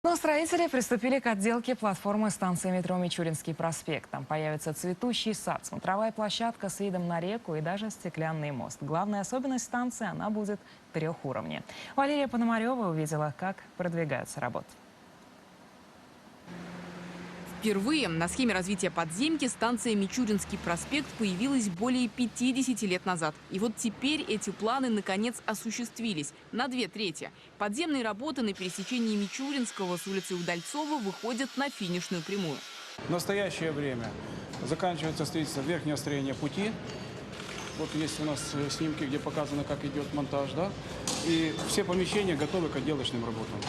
Но строители приступили к отделке платформы станции метро Мичуринский проспект. Там появится цветущий сад, смотровая площадка с видом на реку и даже стеклянный мост. Главная особенность станции – она будет трехуровневой. Валерия Пономарева увидела, как продвигаются работы. Впервые на схеме развития подземки станция Мичуринский проспект появилась более 50 лет назад. И вот теперь эти планы наконец осуществились на 2/3. Подземные работы на пересечении Мичуринского с улицы Удальцова выходят на финишную прямую. В настоящее время заканчивается строительство верхнего строения пути. Вот есть у нас снимки, где показано, как идет монтаж, да? И все помещения готовы к отделочным работам.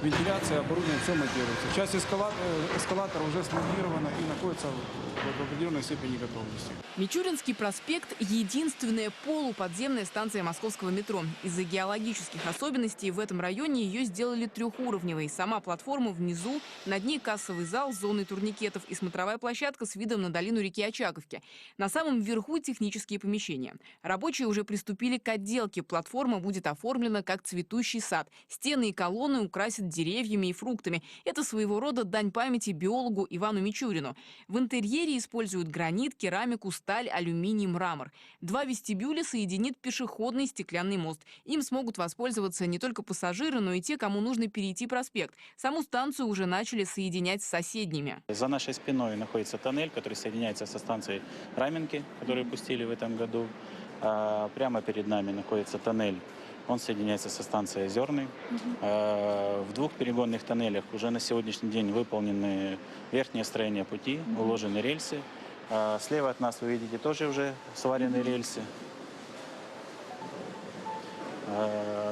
Вентиляция, оборудование, все монтируется. Часть эскалатора уже смонтирована и находится в определенной степени готовности. Мичуринский проспект – единственная полуподземная станция московского метро. Из-за геологических особенностей в этом районе ее сделали трехуровневой. Сама платформа внизу, над ней кассовый зал с зоной турникетов и смотровая площадка с видом на долину реки Очаковки. На самом верху технические помещения. Рабочие уже приступили к отделке. Платформа будет оформлена как цветущий сад. Стены и колонны украсят деревьями и фруктами. Это своего рода дань памяти биологу Ивану Мичурину. В интерьере используют гранит, керамику, сталь, алюминий, мрамор. 2 вестибюля соединит пешеходный стеклянный мост. Им смогут воспользоваться не только пассажиры, но и те, кому нужно перейти проспект. Саму станцию уже начали соединять с соседними. За нашей спиной находится тоннель, который соединяется со станцией Раменки, которую пустили в этом году. Прямо перед нами находится тоннель. Он соединяется со станцией Озерный. В 2 перегонных тоннелях уже на сегодняшний день выполнены верхнее строение пути, уложены рельсы. Слева от нас вы видите тоже уже сварены рельсы.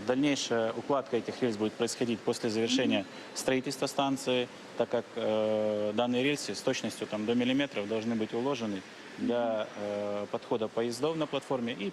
Дальнейшая укладка этих рельс будет происходить после завершения строительства станции, так как данные рельсы с точностью до миллиметров должны быть уложены для подхода поездов на платформе и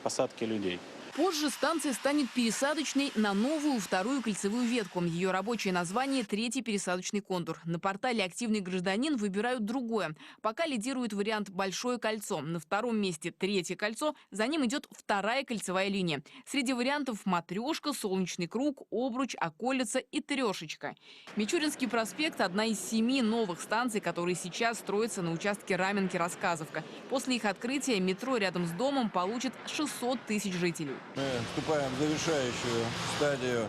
посадки людей. Позже станция станет пересадочной на новую 2-ю кольцевую ветку. Ее рабочее название – 3-й пересадочный контур. На портале «Активный гражданин» выбирают другое. Пока лидирует вариант «Большое кольцо». На 2-м месте 3-е кольцо, за ним идет 2-я кольцевая линия. Среди вариантов матрешка, солнечный круг, обруч, околица и трешечка. Мичуринский проспект – одна из 7 новых станций, которые сейчас строятся на участке Раменки-Рассказовка. После их открытия метро рядом с домом получит 600 тысяч жителей. Мы вступаем в завершающую стадию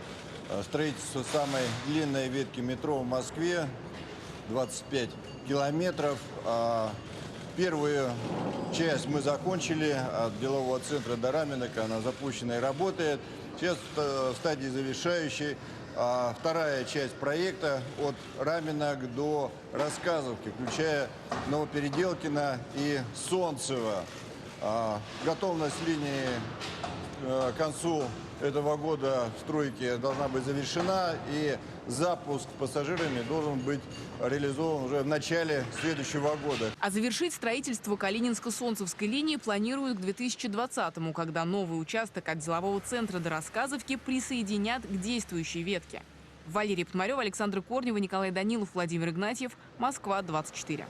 строительства самой длинной ветки метро в Москве, 25 километров. Первую часть мы закончили от делового центра до Раменок, она запущена и работает. Сейчас в стадии завершающей 2-я часть проекта от Раменок до Рассказовки, включая Новопеределкино и Солнцево. Готовность линии к концу этого года стройки должна быть завершена, и запуск пассажирами должен быть реализован уже в начале следующего года. А завершить строительство Калининско-Солнцевской линии планируют к 2020-му, когда новый участок от делового центра до Рассказовки присоединят к действующей ветке. Валерия Пономарева, Александра Корнева, Николай Данилов, Владимир Игнатьев. Москва, 24.